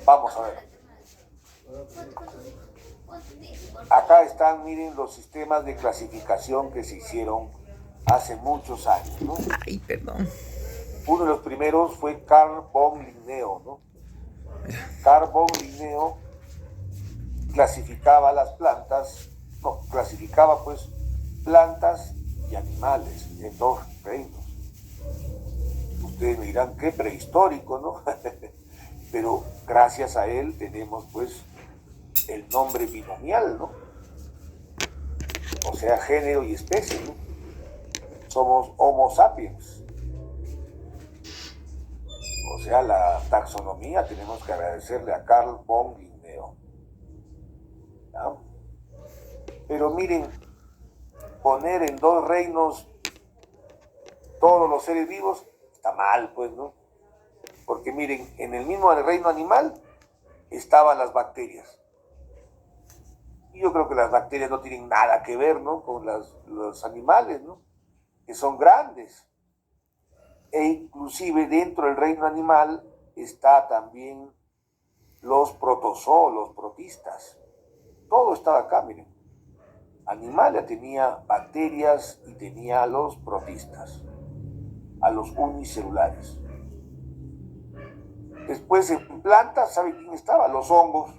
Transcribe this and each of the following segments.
Vamos a ver. Acá están, miren, los sistemas de clasificación que se hicieron hace muchos años, ¿no? Ay, perdón. Uno de los primeros fue Carl von Linneo, ¿no? Carl von Linneo clasificaba las plantas, no, clasificaba pues plantas y animales en dos reinos. Ustedes me dirán, qué prehistórico, ¿no? Pero gracias a él tenemos pues el nombre binomial, ¿no? O sea, género y especie, ¿no? Somos Homo sapiens. O sea, la taxonomía tenemos que agradecerle a Carl von Linneo. ¿Ya? Pero miren, poner en dos reinos todos los seres vivos está mal, pues, ¿no? Porque miren, en el mismo reino animal estaban las bacterias. Y yo creo que las bacterias no tienen nada que ver, ¿no? Con los animales, ¿no? Que son grandes. E inclusive dentro del reino animal está también los protozoos, los protistas. Todo estaba acá, miren. Animal tenía bacterias y tenía a los protistas, a los unicelulares. Después en plantas, ¿sabe quién estaba? Los hongos.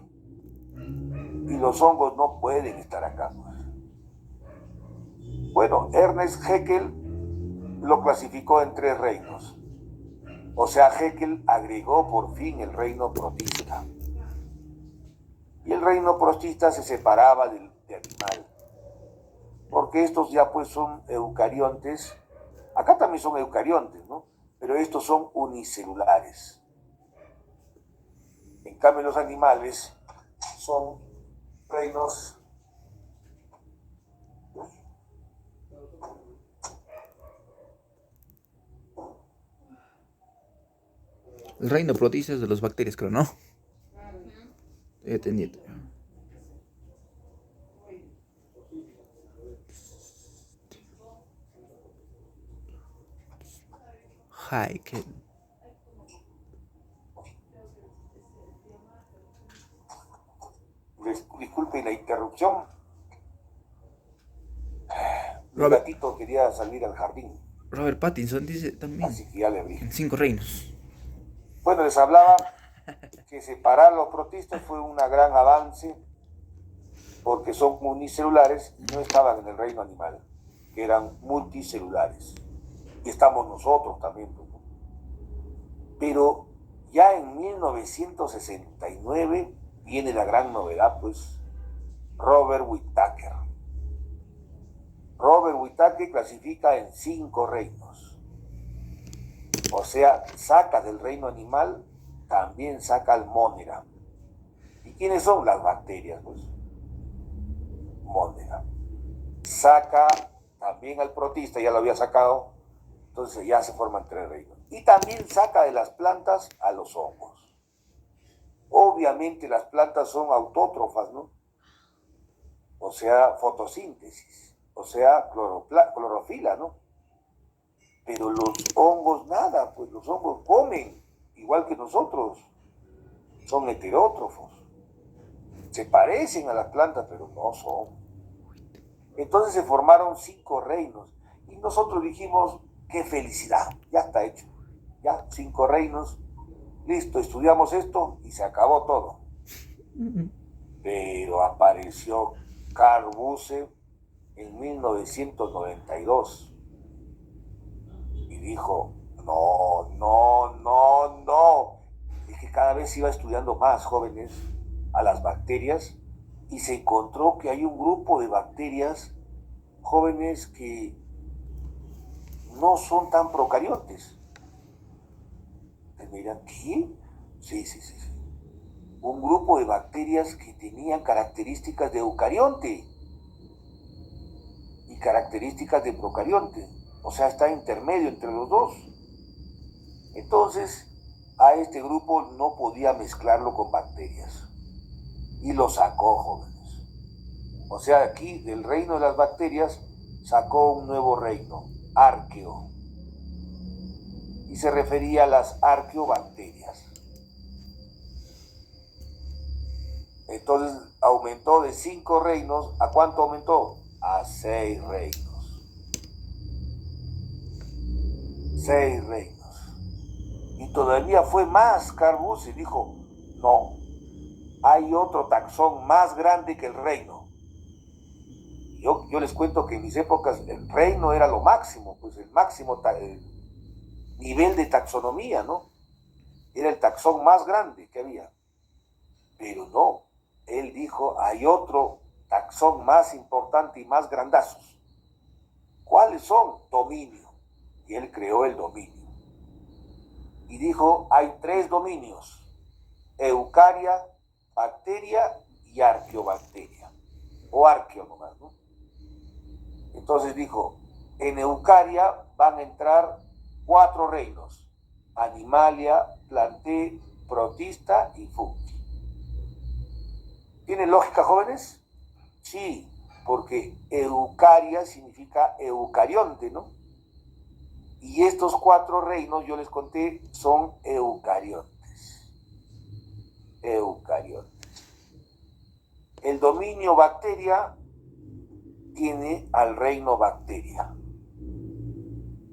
Y los hongos no pueden estar acá. Bueno, Ernest Haeckel lo clasificó en tres reinos. O sea, Haeckel agregó por fin el reino protista. Y el reino protista se separaba de animal. Porque estos ya pues son eucariontes. Acá también son eucariontes, ¿no? Pero estos son unicelulares. En cambio, los animales son reinos. El reino protista es de las bacterias, creo, ¿no? Estoy atendiendo. Haeckel. Disculpen la interrupción. Mi Robert, gatito quería salir al jardín, Robert Pattinson dice también. así que ya le abrí. En 5 reinos. Bueno, les hablaba que separar los protistas fue un gran avance porque son unicelulares y no estaban en el reino animal, que eran multicelulares. Y estamos nosotros también. Pero ya en 1969 viene la gran novedad, pues, Robert Whittaker. Robert Whittaker clasifica en 5 reinos. O sea, saca del reino animal, también saca al Monera. ¿Y quiénes son? Las bacterias, pues. Monera. Saca también al protista, ya lo había sacado, entonces ya se forman 3 reinos. Y también saca de las plantas a los hongos. Obviamente las plantas son autótrofas, ¿no? O sea, fotosíntesis. O sea, clorofila, ¿no? Pero los hongos nada, pues los hongos comen, igual que nosotros. Son heterótrofos. Se parecen a las plantas, pero no son. Entonces se formaron 5 reinos. Y nosotros dijimos, qué felicidad, ya está hecho. Ya, 5 reinos. Listo, estudiamos esto y se acabó todo. Pero apareció Carl Busse en 1992 y dijo, no, es que cada vez iba estudiando más jóvenes a las bacterias y se encontró que hay un grupo de bacterias jóvenes que no son tan procariontes. Me dirán, ¿qué? Sí. Un grupo de bacterias que tenían características de eucarionte y características de procarionte. O sea, está intermedio entre los dos. Entonces, a este grupo no podía mezclarlo con bacterias. Y lo sacó, jóvenes. O sea, aquí del reino de las bacterias sacó un nuevo reino, arqueo. Y se refería a las arqueobacterias. Entonces aumentó de 5 reinos, ¿a cuánto aumentó? A 6 reinos. 6 reinos. Y todavía fue más Karl Buse y dijo, no, hay otro taxón más grande que el reino. Yo les cuento que en mis épocas el reino era lo máximo, pues el máximo nivel de taxonomía, ¿no? Era el taxón más grande que había. Pero no, él dijo, hay otro taxón más importante y más grandazos. ¿Cuáles son? Dominio. Y él creó el dominio. Y dijo, hay 3 dominios: Eucaria, bacteria y arqueobacteria. O arqueo nomás, ¿no? Entonces dijo, en Eucaria van a entrar 4 reinos: Animalia, Plantae, Protista y Fungi. ¿Tiene lógica, jóvenes? Sí, porque Eucaria significa eucarionte, ¿no? Y estos 4 reinos, yo les conté, son eucariontes. Eucariontes. El dominio bacteria tiene al reino bacteria.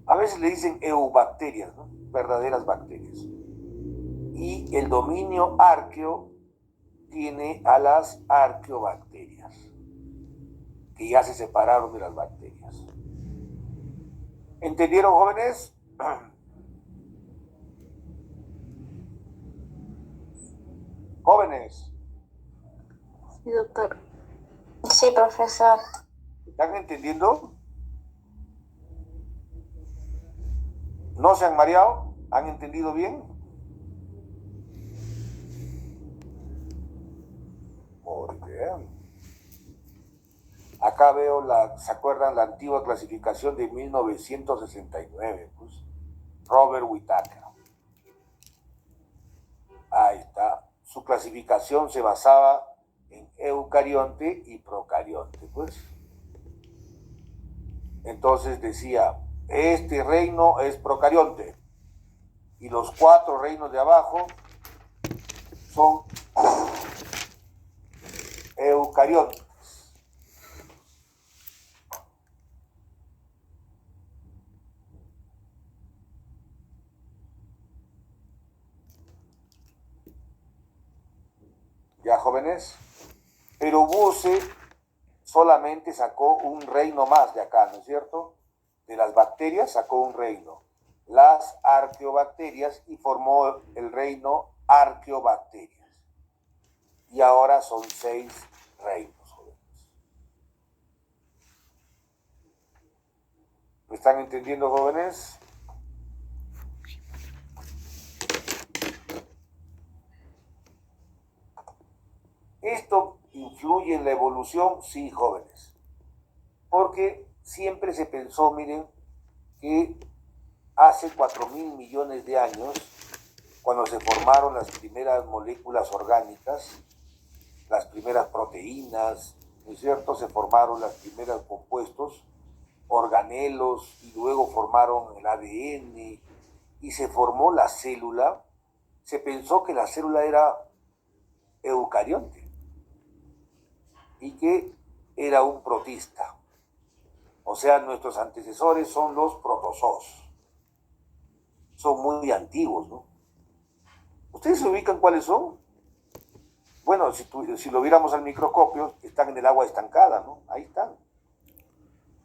A veces le dicen eubacterias, ¿no? Verdaderas bacterias. Y el dominio arqueo tiene a las arqueobacterias, que ya se separaron de las bacterias. ¿Entendieron, jóvenes? Jóvenes. Sí, doctor. Sí, profesor. ¿Están entendiendo? ¿No se han mareado? ¿Han entendido bien? Muy bien. Acá veo ¿se acuerdan la antigua clasificación de 1969? Pues, Robert Whittaker. Ahí está. Su clasificación se basaba en eucarionte y procarionte, pues. Entonces decía, este reino es procarionte y los 4 reinos de abajo son eucariontes. ¿Ya, jóvenes? Pero Buse solamente sacó un reino más de acá, ¿no es cierto? De las bacterias sacó un reino, las arqueobacterias, y formó el reino arqueobacterias. Y ahora son 6 reinos, jóvenes. ¿Me están entendiendo, jóvenes? ¿Esto influye en la evolución? Sí, jóvenes. Porque siempre se pensó, miren, que hace 4.000 millones de años, cuando se formaron las primeras moléculas orgánicas, las primeras proteínas, ¿no es cierto? Se formaron los primeros compuestos, organelos, y luego formaron el ADN, y se formó la célula. Se pensó que la célula era eucarionte y que era un protista. O sea, nuestros antecesores son los protozoos. Son muy antiguos, ¿no? ¿Ustedes se ubican cuáles son? Bueno, si lo viéramos al microscopio, están en el agua estancada, ¿no? Ahí están.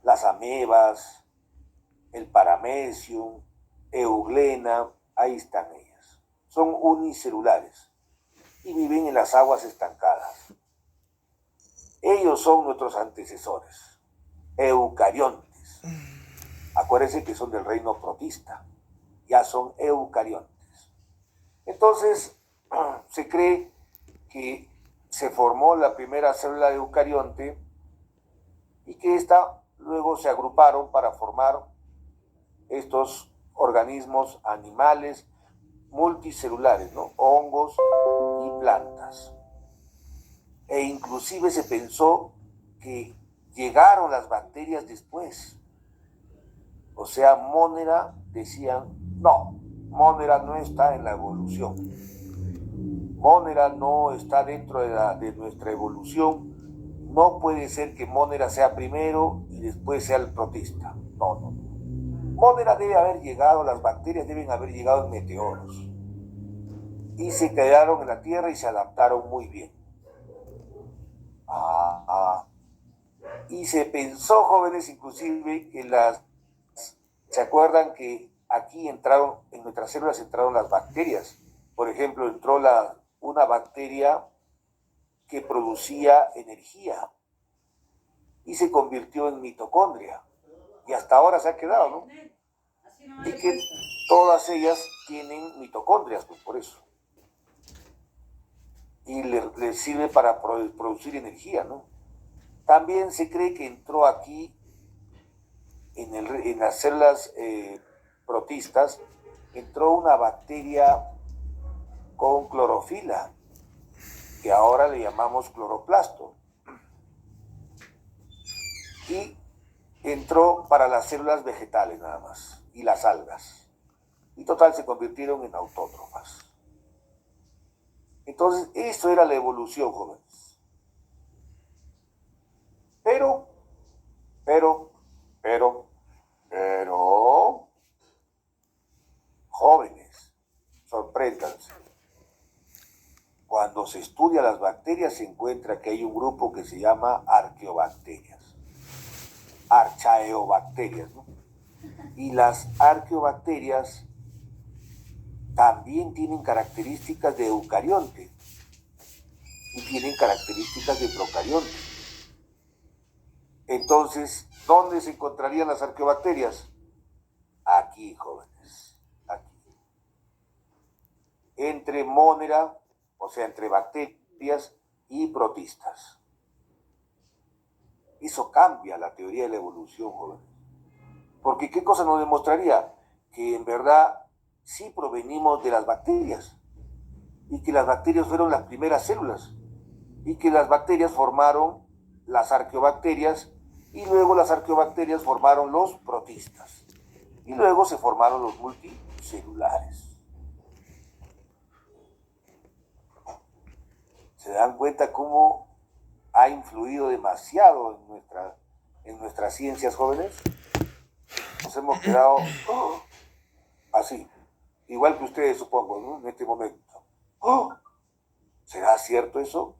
Las amebas, el paramecium, euglena, ahí están ellas. Son unicelulares y viven en las aguas estancadas. Ellos son nuestros antecesores, eucariontes. Acuérdense que son del reino protista, ya son eucariontes. Entonces, se cree que se formó la primera célula eucarionte y que esta luego se agruparon para formar estos organismos animales multicelulares, ¿no? Hongos y plantas. E inclusive se pensó que llegaron las bacterias después. O sea, Monera decían, no, Monera no está en la evolución. Monera no está dentro de nuestra evolución. No puede ser que Monera sea primero y después sea el protista. No, no. Monera debe haber llegado, las bacterias deben haber llegado en meteoros. Y se quedaron en la Tierra y se adaptaron muy bien. Y se pensó, jóvenes, inclusive, que ¿se acuerdan que aquí entraron, en nuestras células entraron las bacterias? Por ejemplo, entró una bacteria que producía energía y se convirtió en mitocondria. Y hasta ahora se ha quedado, ¿no? Y que todas ellas tienen mitocondrias, pues por eso. Y les sirve para producir energía, ¿no? También se cree que entró aquí, en las células protistas, entró una bacteria con clorofila, que ahora le llamamos cloroplasto. Y entró para las células vegetales nada más, y las algas. Y total se convirtieron en autótrofas. Entonces, eso era la evolución, jóvenes. Pero, jóvenes, sorpréndanse. Cuando se estudia las bacterias se encuentra que hay un grupo que se llama arqueobacterias, archaeobacterias, ¿no? Y las arqueobacterias también tienen características de eucarionte y tienen características de procarionte. Entonces, ¿dónde se encontrarían las arqueobacterias? Aquí, jóvenes, aquí. Entre Monera, o sea, entre bacterias y protistas. Eso cambia la teoría de la evolución, jóvenes. Porque ¿qué cosa nos demostraría? Que en verdad sí provenimos de las bacterias y que las bacterias fueron las primeras células y que las bacterias formaron las arqueobacterias y luego las arqueobacterias formaron los protistas y luego se formaron los multicelulares. ¿Se dan cuenta cómo ha influido demasiado en nuestras ciencias, jóvenes? Nos hemos quedado así, igual que ustedes, supongo, ¿no? En este momento. ¿Será cierto eso?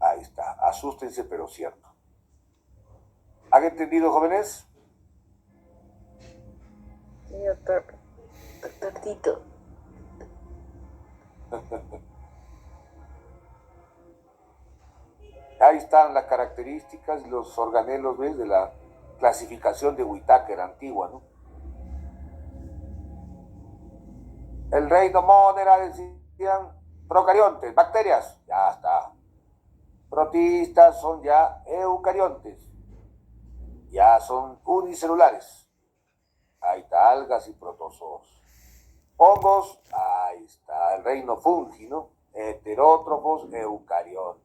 Ahí está, asústense, pero cierto. ¿Han entendido, jóvenes? Sí, doctor. Doctorcito. Ahí están las características y los organelos, ¿ves? De la clasificación de Whittaker antigua, ¿no? El reino Monera, decían, procariontes, bacterias, ya está. Protistas son ya eucariontes, ya son unicelulares. Ahí está, algas y protozoos. Hongos, ahí está, el reino fungi, ¿no? Heterótrofos, eucariontes.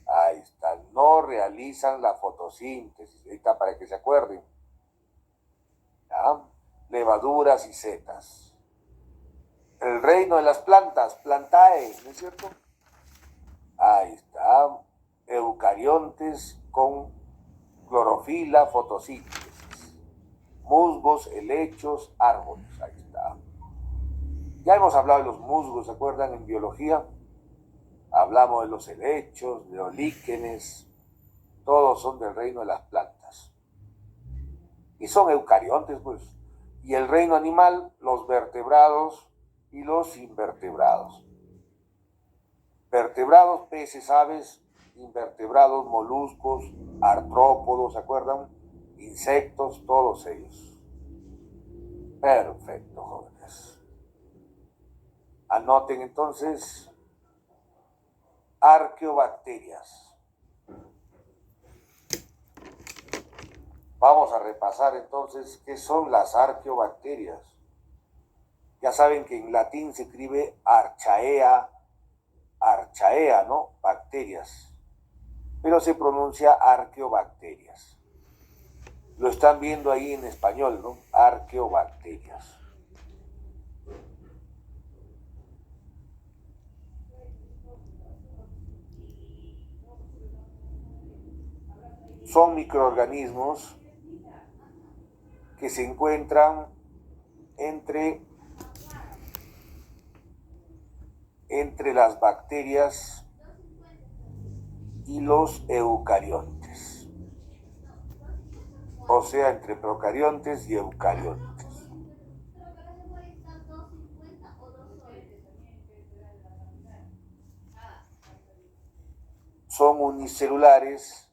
Ahí está, no realizan la fotosíntesis, ahí está para que se acuerden. ¿Ya? Levaduras y setas. El reino de las plantas, plantae, ¿no es cierto? Ahí está, eucariontes con clorofila, fotosíntesis. Musgos, helechos, árboles, ahí está. Ya hemos hablado de los musgos, ¿se acuerdan? En biología hablamos de los helechos, de los líquenes, todos son del reino de las plantas. Y son eucariontes, pues. Y el reino animal, los vertebrados y los invertebrados. Vertebrados, peces, aves, invertebrados, moluscos, artrópodos, ¿se acuerdan? Insectos, todos ellos. Perfecto, jóvenes. Anoten entonces, arqueobacterias. Vamos a repasar entonces qué son las arqueobacterias. Ya saben que en latín se escribe archaea, ¿no? Bacterias. Pero se pronuncia arqueobacterias. Lo están viendo ahí en español, ¿no? Arqueobacterias. son microorganismos que se encuentran entre las bacterias y los eucariontes, o sea, entre procariontes y eucariontes. Son unicelulares,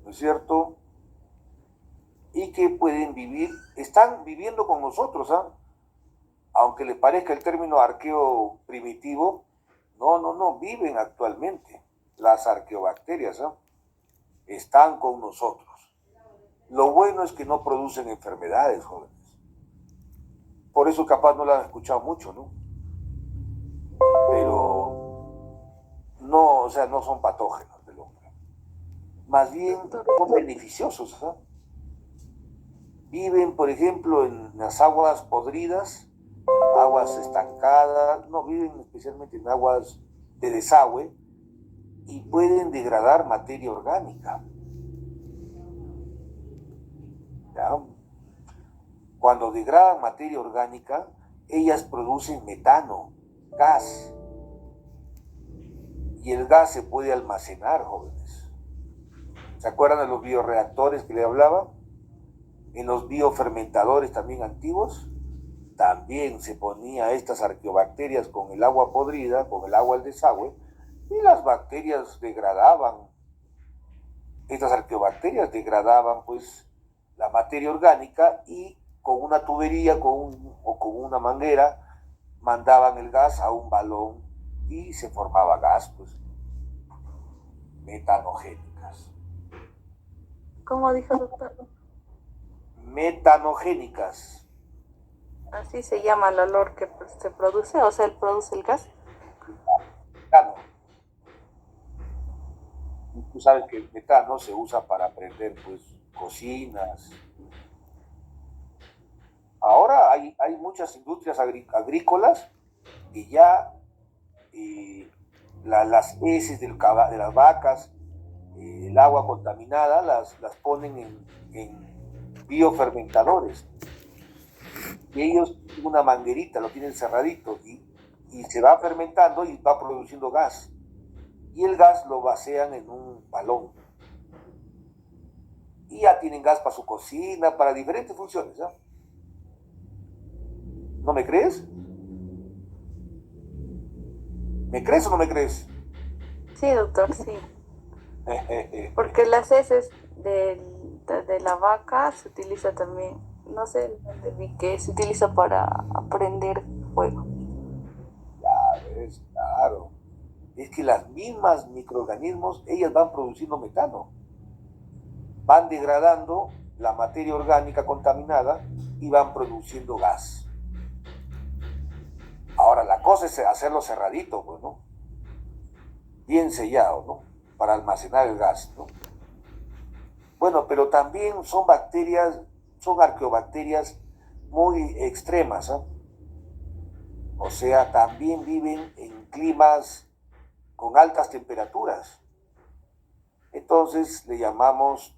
¿no es cierto? Y que pueden vivir, están viviendo con nosotros, ¿ah? Aunque les parezca el término arqueo primitivo, no, viven actualmente. Las arqueobacterias, ¿ah? Están con nosotros. Lo bueno es que no producen enfermedades, jóvenes. Por eso capaz no las han escuchado mucho, ¿no? Pero no, o sea, no son patógenos del hombre. Más bien son beneficiosos, ¿ah? Viven, por ejemplo, en las aguas podridas, aguas estancadas, no, viven especialmente en aguas de desagüe y pueden degradar materia orgánica. ¿Ya? Cuando degradan materia orgánica, ellas producen metano, gas. Y el gas se puede almacenar, jóvenes. ¿Se acuerdan de los bioreactores que le hablaba? En los biofermentadores también antiguos, también se ponía estas arqueobacterias con el agua podrida, con el agua del desagüe, y las bacterias degradaban, estas arqueobacterias degradaban pues la materia orgánica y con una tubería o con una manguera mandaban el gas a un balón y se formaba gas, pues, metanogénicas. ¿Cómo dijo, doctor? Metanogénicas. Así se llama el olor que se produce, o sea, él produce el gas. Metano. Tú sabes que el metano se usa para prender pues cocinas. Ahora hay muchas industrias agrícolas que ya las heces de las vacas, el agua contaminada, las ponen en biofermentadores. Y ellos tienen una manguerita, lo tienen cerradito y se va fermentando y va produciendo gas. Y el gas lo vacían en un balón. Y ya tienen gas para su cocina, para diferentes funciones, ¿eh? ¿No me crees? ¿Me crees o no me crees? Sí, doctor, sí. Porque las heces de la vaca se utiliza también, no sé, dónde vi que se utiliza para prender fuego. Ya ves, claro. Es que las mismas microorganismos, ellas van produciendo metano. Van degradando la materia orgánica contaminada y van produciendo gas. Ahora, la cosa es hacerlo cerradito, pues, ¿no? Bien sellado, ¿no? Para almacenar el gas, ¿no? Bueno, pero también son bacterias, son arqueobacterias muy extremas, ¿eh? O sea, también viven en climas con altas temperaturas. Entonces le llamamos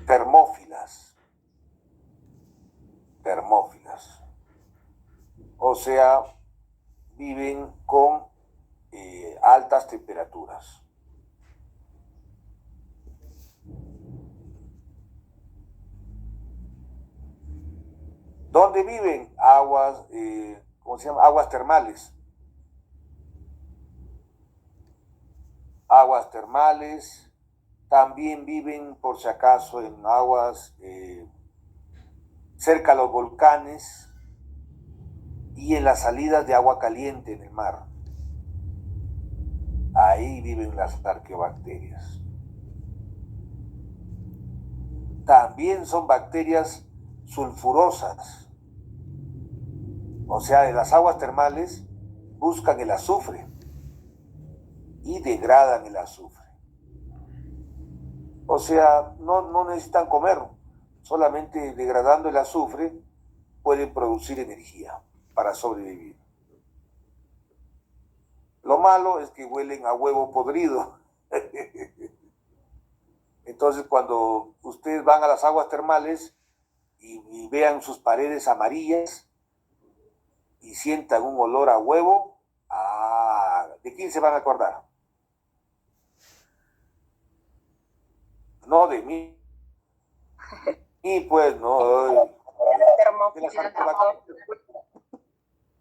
termófilas. Termófilas. O sea, viven con altas temperaturas. ¿Dónde viven? Aguas, ¿cómo se llama? Aguas termales. Aguas termales. También viven, por si acaso, en aguas cerca a los volcanes y en las salidas de agua caliente en el mar. Ahí viven las arqueobacterias. También son bacterias sulfurosas. O sea, en las aguas termales buscan el azufre y degradan el azufre. O sea, no necesitan comer, solamente degradando el azufre pueden producir energía para sobrevivir. Lo malo es que huelen a huevo podrido. Entonces, cuando ustedes van a las aguas termales y vean sus paredes amarillas y sientan un olor a huevo, ¿de quién se van a acordar? No de mí. Y pues no.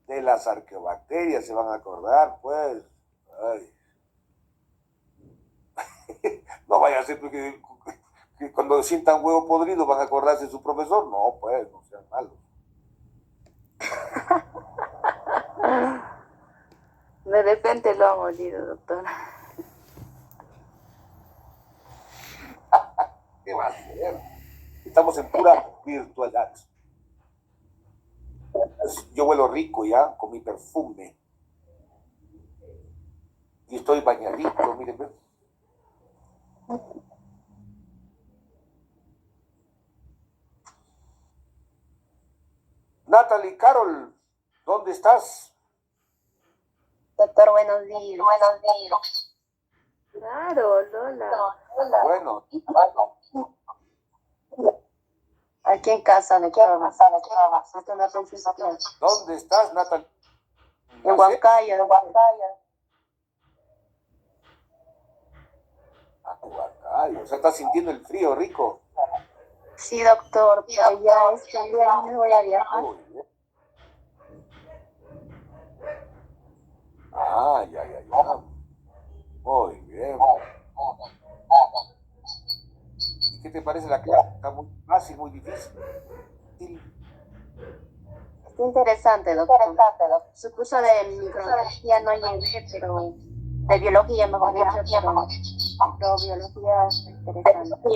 De las arqueobacterias se van a acordar, pues. Ay. No vaya a ser que cuando sientan huevo podrido van a acordarse de su profesor. No, pues, no sean malos. De repente lo han olido, doctora. ¿Qué va a hacer? Estamos en pura virtualidad. Yo huelo rico ya, con mi perfume. Y estoy bañadito, miren. ¿Ves? Natalie, Carol, ¿dónde estás? Doctor, buenos días. Buenos días. Claro, Lola. Bueno, Aquí en casa, doctor. ¿dónde estás, Natalie? En Huancayo, Huancayo, o sea, estás sintiendo el frío rico. Sí, doctor, pero ya este viernes voy a viajar. Muy bien. Ya. Muy bien. ¿Y qué te parece la clase? Está muy fácil, muy difícil. Está interesante, doctor. Su curso de microbiología no llegué, pero de biología mejor dicho, pero biología es interesante.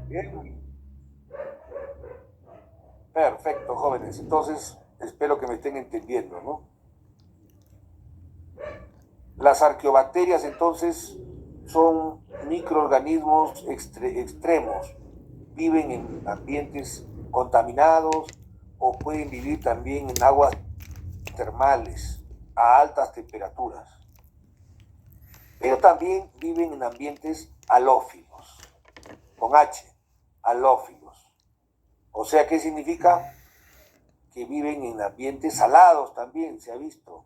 Bien. Perfecto, jóvenes. Entonces, espero que me estén entendiendo, ¿no? Las arqueobacterias, entonces, son microorganismos extremos. Viven en ambientes contaminados o pueden vivir también en aguas termales a altas temperaturas. Pero también viven en ambientes halófilos, con H, halófilos. O sea, ¿qué significa? Que viven en ambientes salados también, se ha visto.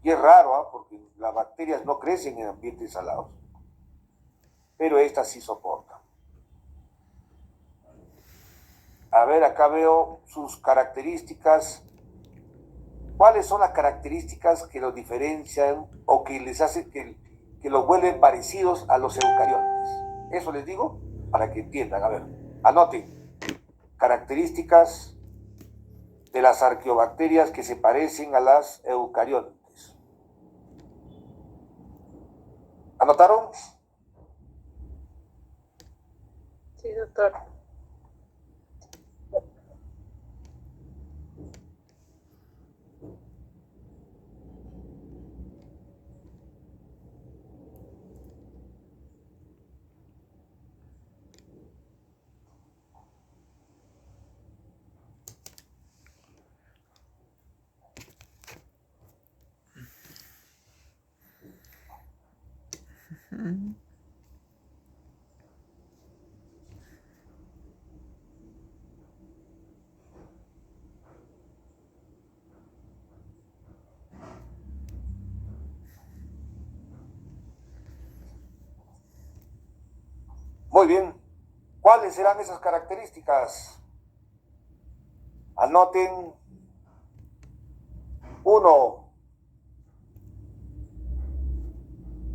Y es raro, porque las bacterias no crecen en ambientes salados, pero estas sí soportan. A ver, acá veo sus características. ¿Cuáles son las características que los diferencian o que les hacen que los vuelven parecidos a los eucariontes? Eso les digo para que entiendan. A ver, anoten. Características de las arqueobacterias que se parecen a las eucariontes. ¿Anotaron? Sí, doctor. Muy bien. ¿Cuáles serán esas características? Anoten. 1.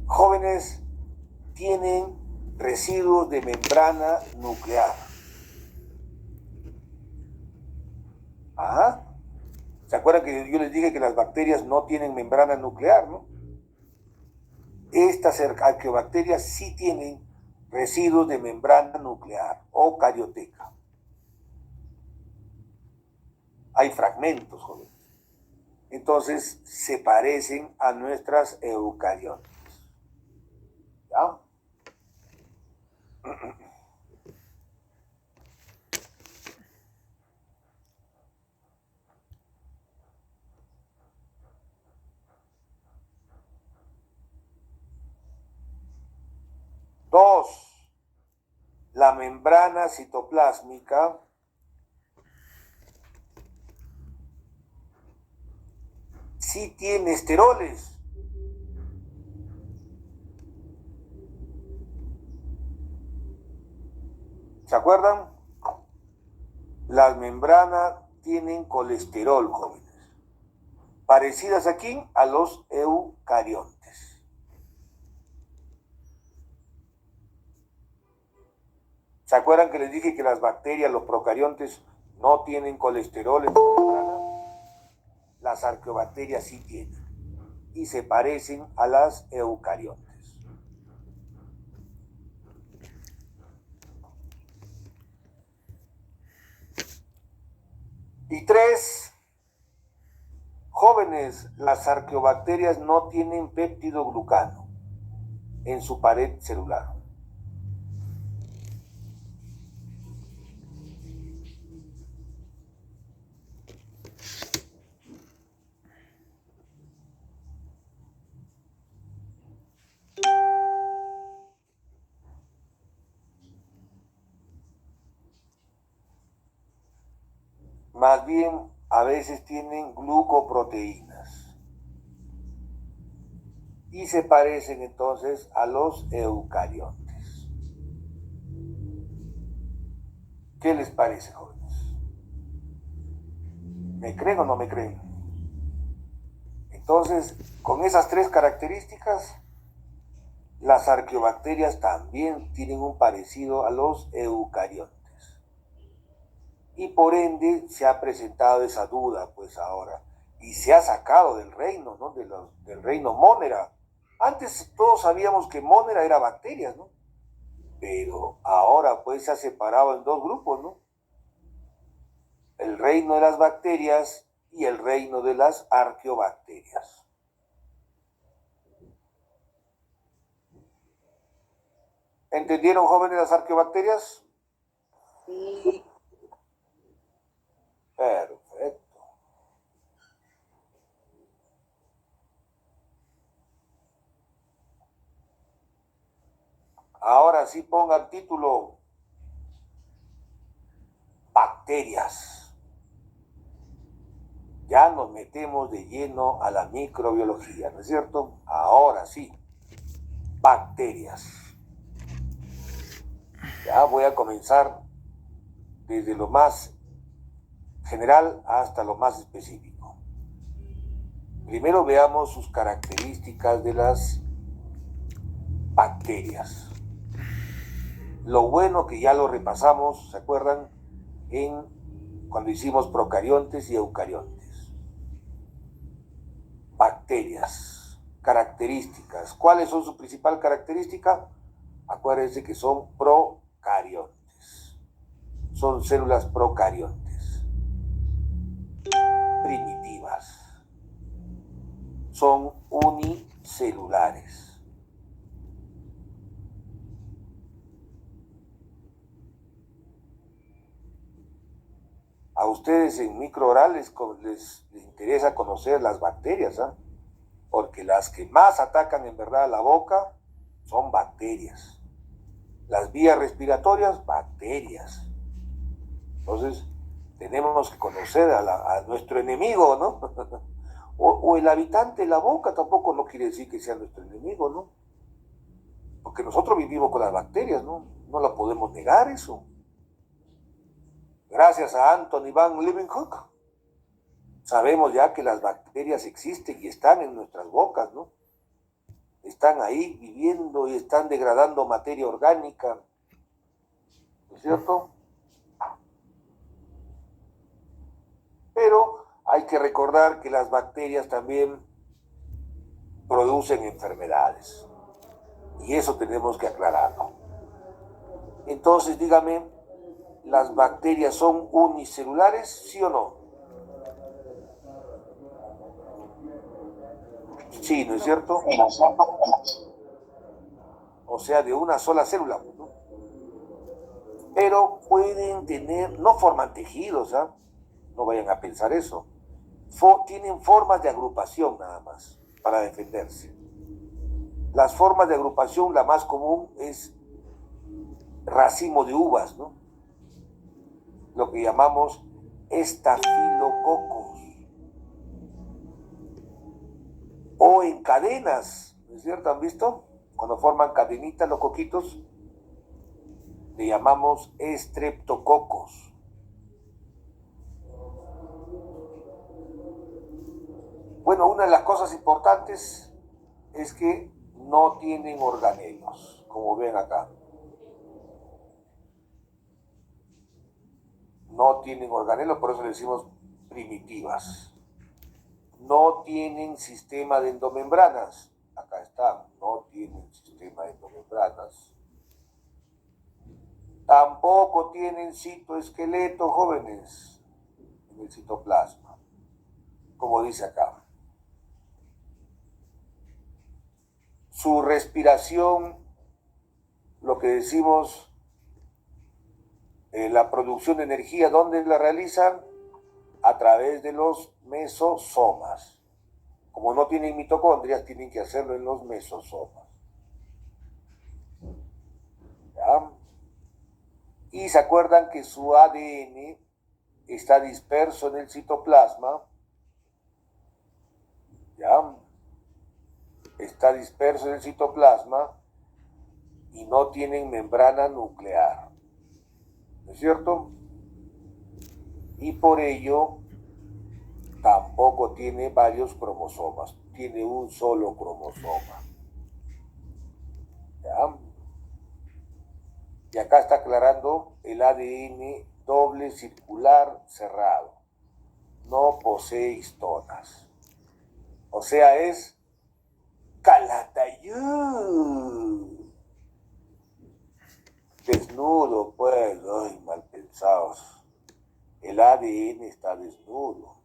Jóvenes tienen residuos de membrana nuclear. Ajá. ¿Se acuerdan que yo les dije que las bacterias no tienen membrana nuclear, no? Estas arqueobacterias sí tienen residuos de membrana nuclear o carioteca. Hay fragmentos, jóvenes. Entonces se parecen a nuestras eucariontes. ¿Ya? Dos, la membrana citoplásmica sí tiene esteroles. ¿Se acuerdan? Las membranas tienen colesterol, jóvenes, parecidas aquí a los eucariontes. ¿Se acuerdan que les dije que las bacterias, los procariontes, no tienen colesterol en su membrana? Las arqueobacterias sí tienen y se parecen a las eucariontes. Y tres, jóvenes, las arqueobacterias no tienen péptidoglucano en su pared celular. Más bien, a veces tienen glucoproteínas y se parecen entonces a los eucariontes. ¿Qué les parece, jóvenes? ¿Me creen o no me creen? Entonces, con esas tres características, las arqueobacterias también tienen un parecido a los eucariontes. Y por ende se ha presentado esa duda, pues ahora, y se ha sacado del reino, ¿no? Del reino Monera. Antes todos sabíamos que Monera era bacterias, ¿no? Pero ahora pues se ha separado en dos grupos, ¿no? El reino de las bacterias y el reino de las arqueobacterias. ¿Entendieron, jóvenes, las arqueobacterias? Sí. Perfecto. Ahora sí pongan título: bacterias. Ya nos metemos de lleno a la microbiología, ¿no es cierto? Ahora sí, bacterias. Ya voy a comenzar desde lo más general hasta lo más específico. Primero veamos sus características de las bacterias. Lo bueno que ya lo repasamos, ¿se acuerdan? Cuando hicimos procariontes y eucariontes. Bacterias, características. ¿Cuáles son su principal característica? Acuérdense que son procariontes. Son células procariontes. Primitivas. Son unicelulares. A ustedes en microoral les interesa conocer las bacterias, ¿ah? Porque las que más atacan en verdad la boca son bacterias. Las vías respiratorias, bacterias. Entonces, tenemos que conocer a nuestro enemigo, ¿no? o el habitante de la boca tampoco no quiere decir que sea nuestro enemigo, ¿no? Porque nosotros vivimos con las bacterias, ¿no? No la podemos negar eso. Gracias a Anthony Van Leeuwenhoek, sabemos ya que las bacterias existen y están en nuestras bocas, ¿no? Están ahí viviendo y están degradando materia orgánica, ¿no es cierto? Pero hay que recordar que las bacterias también producen enfermedades. Y eso tenemos que aclararlo. Entonces, dígame, ¿las bacterias son unicelulares, sí o no? Sí, ¿no es cierto? O sea, de una sola célula, ¿no? Pero pueden tener, no forman tejidos, ¿ah? No vayan a pensar eso. Tienen formas de agrupación nada más para defenderse. Las formas de agrupación, la más común es racimo de uvas, ¿no? Lo que llamamos estafilococos. O en cadenas, ¿no es cierto? ¿Han visto? Cuando forman cadenitas los coquitos, le llamamos estreptococos. Bueno, una de las cosas importantes es que no tienen organelos, como ven acá. No tienen organelos, por eso le decimos primitivas. No tienen sistema de endomembranas. Acá está, no tienen sistema de endomembranas. Tampoco tienen citoesqueleto, jóvenes, en el citoplasma, como dice acá. Su respiración, lo que decimos, la producción de energía, ¿dónde la realizan? A través de los mesosomas. Como no tienen mitocondrias, tienen que hacerlo en los mesosomas. ¿Ya? Y se acuerdan que su ADN está disperso en el citoplasma. ¿Ya? Está disperso en el citoplasma y no tienen membrana nuclear. ¿No es cierto? Y por ello tampoco tiene varios cromosomas, tiene un solo cromosoma. ¿Ya? Y acá está aclarando el ADN doble circular cerrado. No posee histonas. O sea, es Calatayud. Desnudo, pues, ay, mal pensados. El ADN está desnudo.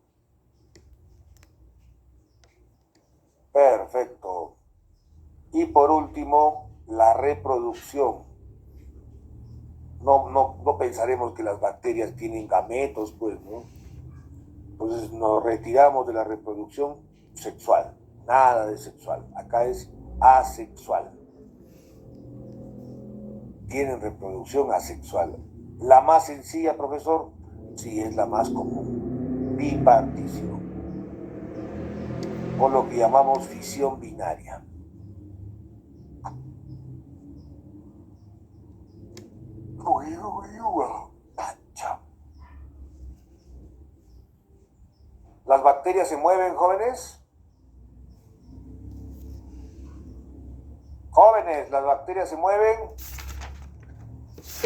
Perfecto. Y por último, la reproducción. No pensaremos que las bacterias tienen gametos, pues, ¿no? Entonces nos retiramos de la reproducción sexual. Nada de sexual. Acá es asexual. Tienen reproducción asexual. La más sencilla, profesor, sí, es la más común. Bipartición. O lo que llamamos fisión binaria. ¿Las bacterias se mueven, jóvenes? Jóvenes, ¿las bacterias se mueven?